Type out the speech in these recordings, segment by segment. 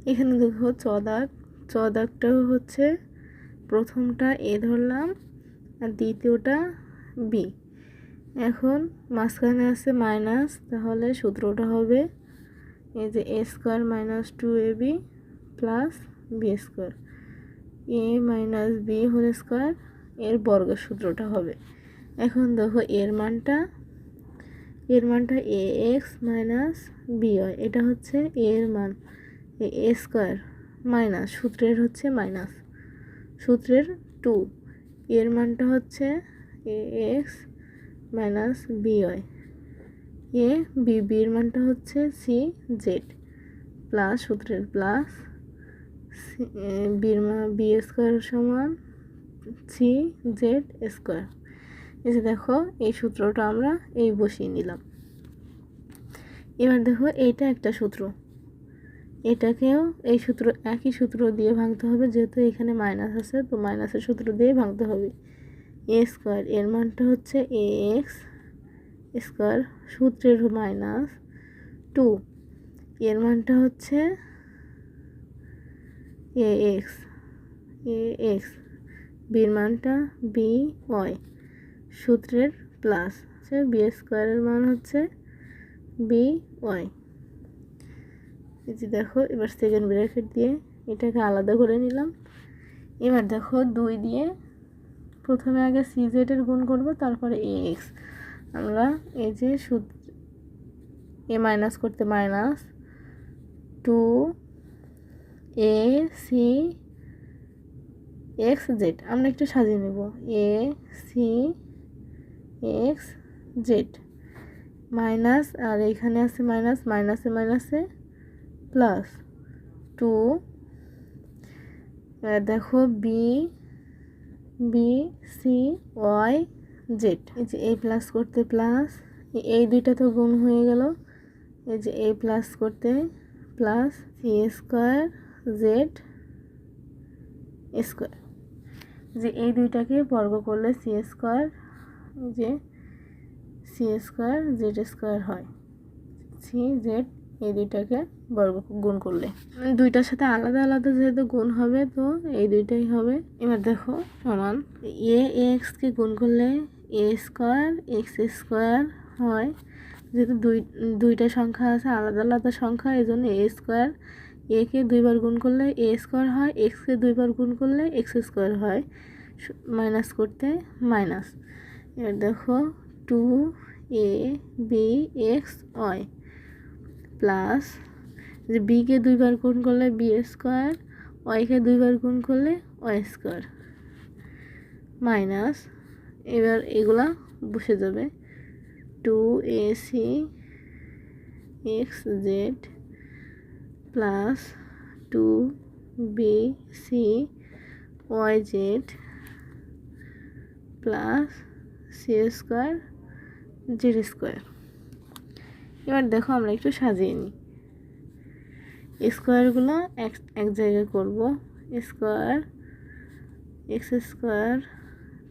এখানে দেখো চদাকটাও হচ্ছে প্রথমটা এ ধরলাম আর দ্বিতীয়টা বি। এখন মাঝখানে আছে মাইনাস, তাহলে সূত্রটা হবে এই যে A square minus 2ab plus B square, A minus B whole square এর বর্গের সূত্রটা হবে। এখন দেখো এর মানটা A X minus B Y, এটা হচ্ছে এর মান, এ স্কোয়ার মাইনাস সূত্রের হচ্ছে মাইনাস সূত্রের 2, এর মানটা হচ্ছে এ X minus B Y, A B বির মানটা হচ্ছে সি জেড প্লাস সূত্রের প্লাস বির মান বি স্কোয়ার সমান সি জেড স্কোয়ার। এই যে দেখো এই সূত্রটা আমরা এই বসিয়ে নিলাম। এবার দেখো এইটা একটা সূত্র, এটাকেও এই সূত্র একই সূত্র দিয়ে ভাঙতে হবে, যেহেতু এখানে মাইনাস আছে তো মাইনাসের সূত্র দিয়ে ভাঙতে হবে। এ স্কোয়ার এর মানটা হচ্ছে এ এক্স স্কোয়ার সূত্রের মাইনাস 2, এর মানটা হচ্ছে এ এক্স বির মানটা বি ওয়াই সূত্রের প্লাস হচ্ছে বি স্কোয়ারের মান হচ্ছে বি ওয়াই। এই যে দেখো এবার সেকেন্ড ব্র্যাকেট দিয়ে এটাকে আলাদা করে নিলাম। এবার দেখো 2 দিয়ে প্রথমে আগে সি জেডের গুণ করব, তারপরে এ এক্স। আমরা এই যে এ মাইনাস করতে minus 2 A C X Z, আমরা একটু সাজিয়ে নেব, A C X Z minus, আর এখানে আছে মাইনাস, মাইনাসে প্লাস 2, দেখো B B C Y Z, এই যে এ প্লাস করতে প্লাস, এই দুইটা তো গুণ হয়ে গেল, এই যে এ প্লাস করতে plus C square Z square, যে এই দুইটাকে বর্গ করলে সি স্কোয়ার যে সি স্কোয়ার জেড স্কোয়ার হয়, সি জেড এই দুইটাকে বর্গ গুণ করলে দুইটার সাথে আলাদা আলাদা যেহেতু গুণ হবে তো এই দুইটাই হবে। এবার দেখো সমান এ এক্সকে গুণ করলে এ স্কোয়ার এক্স স্কোয়ার হয়, যেহেতু দুইটা সংখ্যা আছে আলাদা আলাদা সংখ্যা, এই জন্য এ স্কোয়ার একে 2 বার গুণ করলে এ স্কোয়ার হয়, এক্সকে 2 বার গুণ করলে এক্স স্কোয়ার হয়, মাইনাস করতে মাইনাস। এবার দেখো 2 A B x Y plus যে বিকে 2 বার গুণ করলে বি স্কোয়ার, ওয়াইকে 2 বার গুণ করলে ওয়াই স্কোয়ার মাইনাস, এবার এগুলা বসে যাবে 2 A C X Z plus 2 B C Y Z plus C square Z square. এবার দেখো আমরা একটু সাজিয়ে নিই, স্কোয়ারগুলো এক জায়গায় করব, square X square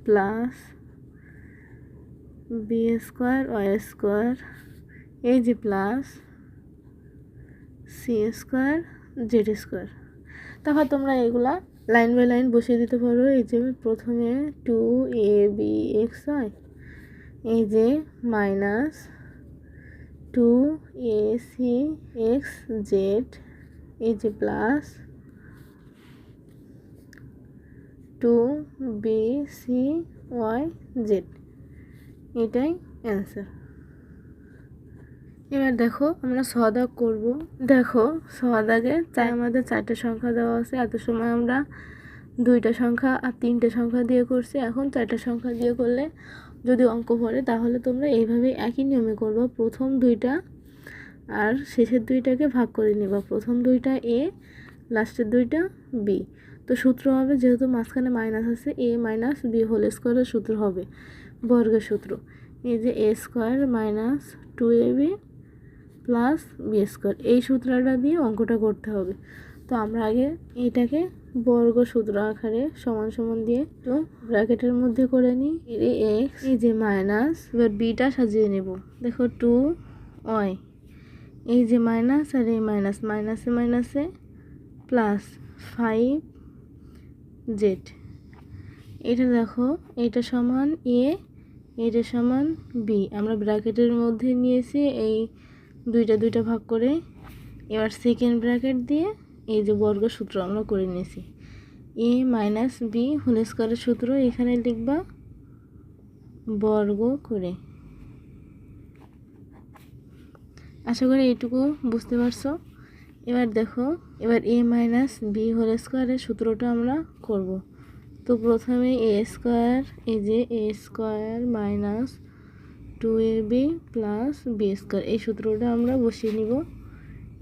plus B square Y square, এই যে plus C square Z square. তারপর তোমরা এগুলা লাইন বাই লাইন বসিয়ে দিতে পারো। এই যে প্রথমে 2 এ বি এক্স ওয়াই, এই যে minus 2 A C X Z, এই যে plus 2 B C Y Z, এটাই অ্যান্সার। এবার দেখো আমরা সহদাগ করব। দেখো সহদাগে আমাদের 4টা সংখ্যা দেওয়া আছে, এত সময় আমরা 2টা সংখ্যা আর 3টে সংখ্যা দিয়ে করছি, এখন 4টা সংখ্যা দিয়ে করলে যদি অঙ্ক পড়ে তাহলে তোমরা এইভাবে একই নিয়মে করবে, প্রথম 2টা আর শেষের 2টাকে ভাগ করে নেবা, প্রথম 2টা এ লাস্টের 2টা বি। তো সূত্র হবে, যেহেতু মাঝখানে মাইনাস আছে, এ মাইনাস বি হোল স্কোয়ারের সূত্র হবে বর্গের সূত্র, এই যে A square minus 2ab plus B square, এই সূত্রটা দিয়ে অঙ্কটা করতে হবে। তো আমরা আগে এটাকে বর্গ সূত্র আকারে সমান সমান দিয়ে তো ব্র্যাকেটের মধ্যে করে নিই, এ এক্স এই যে মাইনাস, এবার বিটা সাজিয়ে নেব, দেখো 2 ওয়াই, এই যে মাইনাস আর এই মাইনাসে প্লাস 5z। এটা দেখো, এটা সমান a, এটা সমান b। আমরা ব্র্যাকেটের মধ্যে নিয়েছি এই দুইটা ভাগ করে। এবার সেকেন্ড ব্র্যাকেট দিয়ে এই যে বর্গ সূত্র আমরা করে নিয়েছি, a মাইনাস বি হোল স্কোয়ারের সূত্র এখানে লিখবা বর্গ করে। আশা করি এইটুকু বুঝতে পারছো। এবার দেখো, এবার a মাইনাস বি হোল স্কোয়ারের সূত্রটা আমরা করব। তো প্রথমে a স্কোয়ার, এই যে a square minus 2ab plus B square, এই সূত্রটা আমরা বসিয়ে নিব।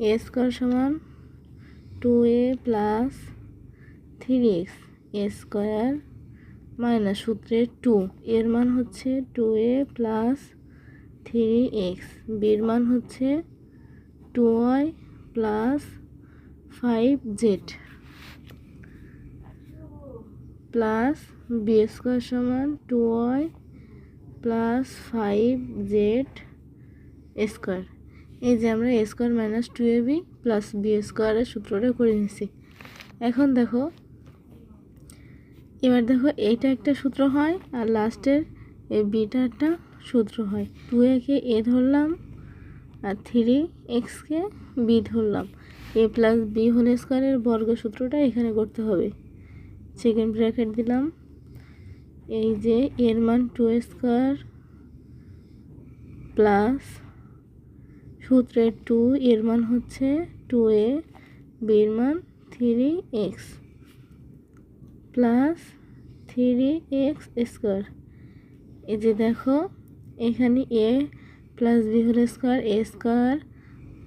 a স্কোয়ার সমান 2a plus 3x a square minus সূত্রের 2, এর মান হচ্ছে 2a প্লাস 3x, বির মান হচ্ছে 2y plus 5z plus B square সমান 2y প্লাস 5z স্কোয়ার। এই যে আমরা a square minus 2ab plus B স্কোয়ারের সূত্রটা করে নিচ্ছি। এখন দেখো, এবার দেখো এইটা একটা সূত্র হয় আর লাস্টের এই বিটা একটা সূত্র হয়। 2a-কে a ধরলাম আর 3x-কে b ধরলাম। a প্লাস বি হোল স্কোয়ারের বর্গ সূত্রটা এখানে করতে হবে। সেকেন্ড ব্র্যাকেট দিলাম, এই যে এর মান 2 স্কোয়ার প্লাস সূত্রের 2, এর মান হচ্ছে 2a, বির মান 3x প্লাস 3x স্কোয়ার। এই যে দেখো, এখানে a plus B whole square a square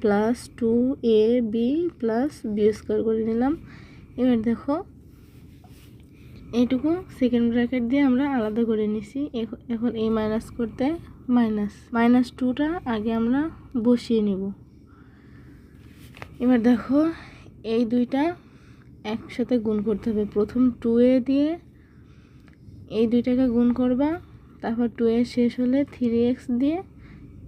plus 2ab plus B square করে নিলাম। এবার দেখো, এইটুকু সেকেন্ড ব্র্যাকেট দিয়ে আমরা আলাদা করে নিছি। এখন a মাইনাস করতে মাইনাস 2টা আগে আমরা বসিয়ে নিব। এবার দেখো, এই দুইটা একসাথে গুণ করতে হবে। প্রথম 2a দিয়ে এই দুইটাকে গুণ করবা, তারপর 2a শেষ হলে 3x দিয়ে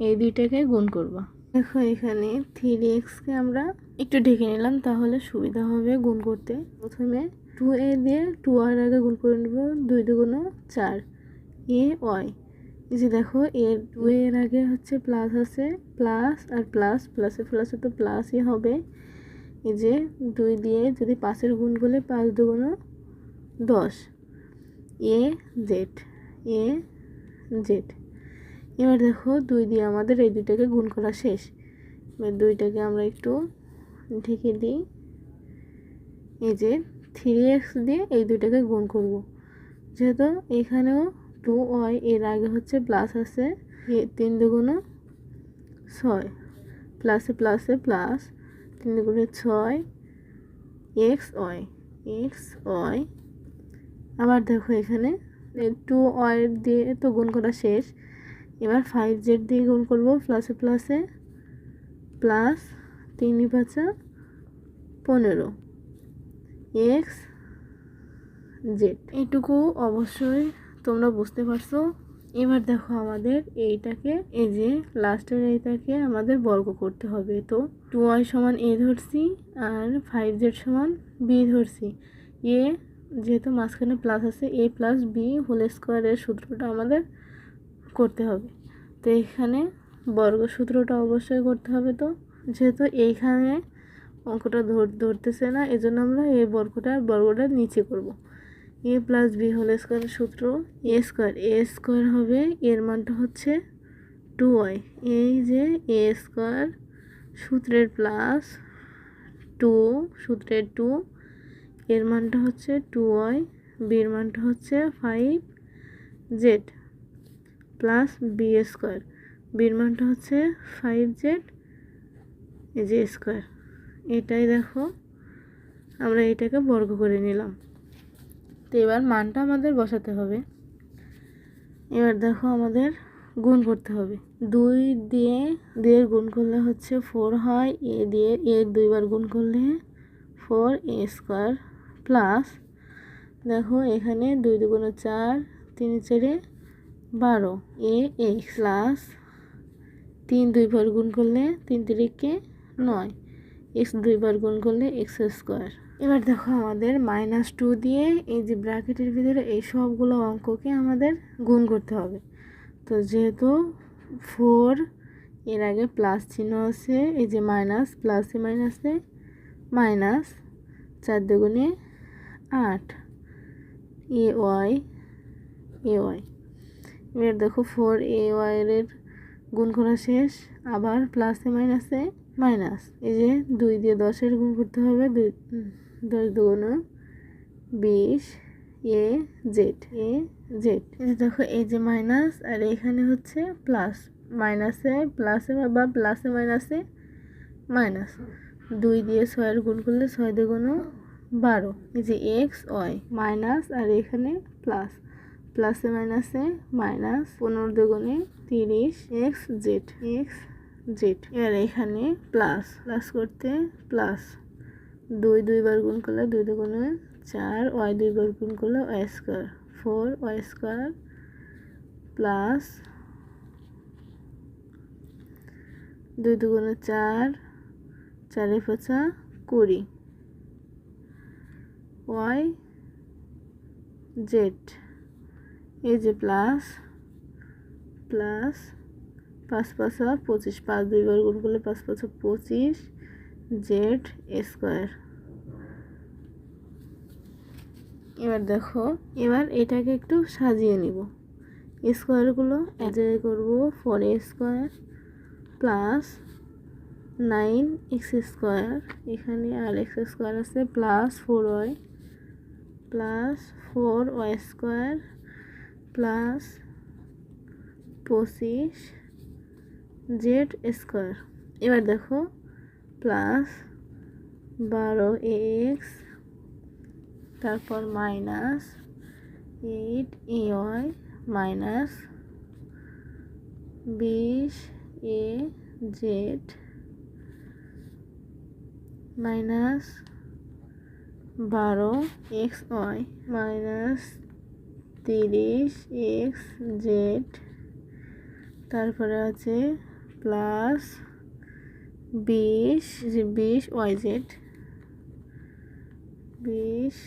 এই দুইটাকে গুণ করবা। দেখো, এখানে 3x-কে আমরা একটু ঢেকে নিলাম, তাহলে সুবিধা হবে গুণ করতে। প্রথমে 2a দিয়ে 2r আগে গুণ করে নেব, 2 দুগুণ 4 a y। এই যে দেখো, এর 2a এর আগে হচ্ছে প্লাস আছে, প্লাস আর প্লাস, প্লাসে তো প্লাসই হবে। এই যে 2 দিয়ে যদি 5-এর গুণ করলে 5 দুগুণ 10 a z। এবার দেখো, 2 দিয়ে আমাদের এই দুইটাকে গুণ করা শেষ। এবার দুইটাকে আমরা একটু ঢেকে দিই। এই যে 3x দিয়ে এই দুইটাকে গুণ করব, যেহেতু এখানেও 2y এর আগে হচ্ছে প্লাস আছে, 3 দুগুণ 6 প্লাসে প্লাস 3 দুগুণ 6 xy। আবার দেখো, এখানে 2y দিয়ে তো গুণ করা শেষ। এবার 5z দিয়ে গুণ করব, প্লাসে প্লাস 3 × 5 = 15 xz। এইটুকু অবশ্যই তোমরা বুঝতে পারছো। এবার দেখো, আমাদের এইটাকে, এই যে লাস্টের এইটাকে আমাদের বর্গ করতে হবে। তো 2y সমান a ধরছি আর 5z সমান b ধরছি। a যেহেতু মাঝখানে প্লাস আছে, a প্লাস বি হোল স্কোয়ারের সূত্রটা আমাদের করতে হবে। তো এখানে বর্গ সূত্রটা অবশ্যই করতে হবে। তো যেহেতু এইখানে অঙ্কটা ধরতেছে না, এজন্য আমরা এই বর্গটা নিচে করব। a প্লাস বি হোল স্কোয়ারের সূত্র a স্কোয়ার হবে, এর মানটা হচ্ছে 2y। এই যে a স্কোয়ার সূত্রের প্লাস 2 সূত্রের 2, এর মানটা হচ্ছে 2y, বির মানটা হচ্ছে 5z প্লাস বি স্কোয়ার, বির মানটা হচ্ছে 5z এই যে স্কোয়ার। এটাই দেখো, আমরা এটাকে বর্গ করে নিলাম। তো এবার মানটা আমাদের বসাতে হবে। এবার দেখো, আমাদের গুণ করতে হবে। 2 দিয়ে 2 এর গুণ করলে হচ্ছে 4 হয়, a দিয়ে a 2 বার গুণ করলে 4a স্কোয়ার প্লাস, দেখো এখানে 2 দুগুণ 4, 3 4 12 ax প্লাস 3 2 বার গুণ করলে 3 3 9, এক্স দুইবার গুণ করলে এক্স স্কোয়ার। এবার দেখো আমাদের -2 দিয়ে এই যে ব্র্যাকেটের ভিতরে এই সবগুলো অঙ্ককে আমাদের গুণ করতে হবে। তো যেহেতু 4 এর আগে প্লাস চিহ্ন আছে, এই যে মাইনাস, প্লাসে মাইনাসে মাইনাস, 4 দুগুণে 8, এ ওয়াই এবার দেখো 4ay এর গুণ করা শেষ, আবার প্লাসে মাইনাসে মাইনাস, এই যে 2 দিয়ে 10-এর গুণ করতে হবে, 10 দুগুণ 20, এ জেড এই যে দেখো এই যে মাইনাস আর এখানে হচ্ছে প্লাস, মাইনাসে প্লাসে বা প্লাসে মাইনাসে মাইনাস, 2 দিয়ে 6-এর গুণ করলে 6 দুগুণ 12, এই যে এক্স ওয়াই মাইনাস আর এখানে প্লাস, প্লাসে মাইনাসে মাইনাস, 15 দুগুণে 30, এক্স জেড এবার এখানে প্লাস করতে প্লাস, 2 দুইবার গুণ করলে 2 দুগুণে 4, ওয়াই দুইবার গুণ করলে Y square, 4 Y square plus 2 দুগুণে 4, 4 5 20, ওয়াই জেড, এই যে প্লাস 5 5 25, 5 দুইবার গুণ করলে 5 5 25, জেড স্কোয়ার। এবার দেখো এবার এটাকে একটু সাজিয়ে নিব, স্কোয়ারগুলো এক জায়গায় করবো, 4a square plus 9x square, এখানে আর x স্কোয়ার আছে, plus 4y square plus 25 Z square. এবার দেখো প্লাস 12ax, তারপর minus 8ay minus 20az minus 12xy minus 30xz, তারপরে আছে প্লাস 20yz, 20yz।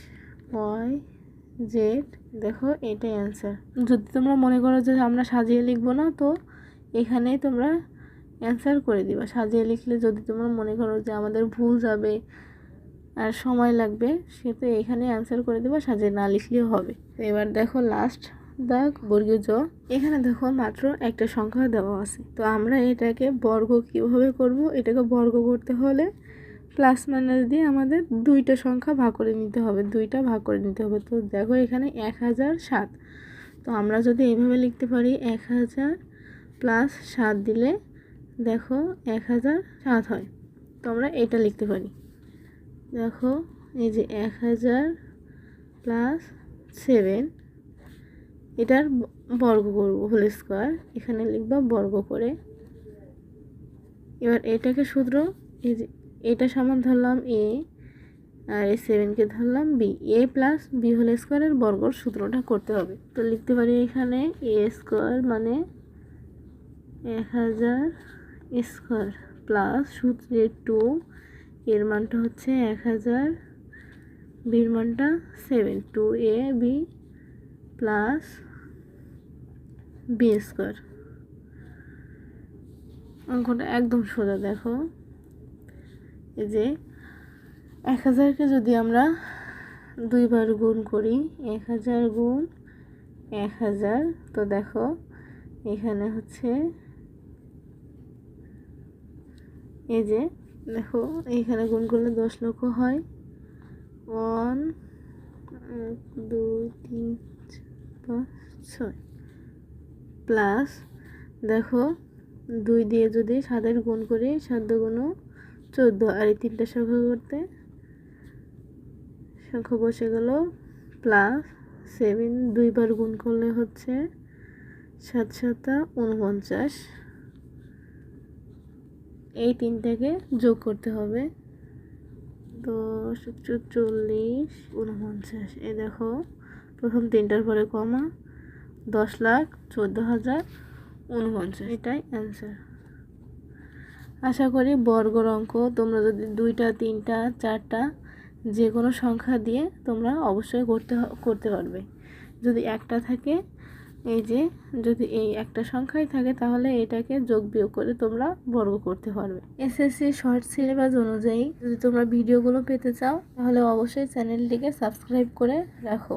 দেখো এটাই অ্যান্সার। যদি তোমরা মনে করো যে আমরা সাজিয়ে লিখবো না, তো এখানে তোমরা অ্যান্সার করে দিবা। সাজিয়ে লিখলে যদি তোমরা মনে করো যে আমাদের ভুল যাবে আর সময় লাগবে, সে তো এখানে অ্যান্সার করে দেবো, সাজিয়ে না লিখলেও হবে। তো এবার দেখো লাস্ট দাগ বর্গীয় জ, এখানে দেখো মাত্র একটা সংখ্যা দেওয়া আছে। তো আমরা এটাকে বর্গ কিভাবে করব, এটাকে বর্গ করতে হলে প্লাস মাইনাস দিয়ে আমাদের দুইটা সংখ্যা ভাগ করে নিতে হবে, তো দেখো এখানে 1007, তো আমরা যদি এইভাবে লিখতে পারি 1000 প্লাস 7 দিলে দেখো 1007 হয়। তো আমরা এটা লিখতে পারি, দেখো এই যে 1000 প্লাস 7, এটার বর্গ করব, হোল স্কোয়ার, এখানে লিখবা বর্গ করে। এবার এটাকে সূত্র, এই যে এটা সমান ধরলাম এ আর এই 7কে ধরলাম বি, এ প্লাস বি হোল স্কোয়ারের বর্গর সূত্রটা করতে হবে। তো লিখতে পারি এখানে এ স্কোয়ার মানে 1000 স্কোয়ার প্লাস সূত্রে 2, এর মানটা হচ্ছে 1000, বির মানটা 7, 2ab প্লাস বি স্কোয়ার। অঙ্কটা একদম সোজা। দেখো এই যে 1000কে যদি আমরা দুইবার গুণ করি, 1000 গুণ 1000, তো দেখো এখানে হচ্ছে এই যে দেখো এইখানে গুণ করলে 10 লক্ষ হয়, 1 2 3 4 5 6 প্লাস দেখো 2 দিয়ে যদি 7-এর গুণ করি, 7 দুগুণ 14, আর এই 3টা সংখ্যা করতে সংখ্যা বসে গেল প্লাস 7, দুইবার গুণ করলে হচ্ছে 7 7 49, এই 3টাকে যোগ করতে হবে, 10 40 49। এই দেখো প্রথম 3টার পরে কমা, 10,14,049, এটাই অ্যান্সার। আশা করি বর্গর অঙ্ক তোমরা যদি 2টা 3টা 4টা যে কোনো সংখ্যা দিয়ে তোমরা অবশ্যই করতে পারবে। যদি একটা থাকে, এই যে যদি এই একটা সংখ্যাই থাকে তাহলে এটাকে যোগ বিয়োগ করে তোমরা বর্গ করতে পারবে। এসএসসি শর্ট সিলেবাস অনুযায়ী যদি তোমরা ভিডিওগুলো পেতে চাও তাহলে অবশ্যই চ্যানেলটিকে সাবস্ক্রাইব করে রাখো।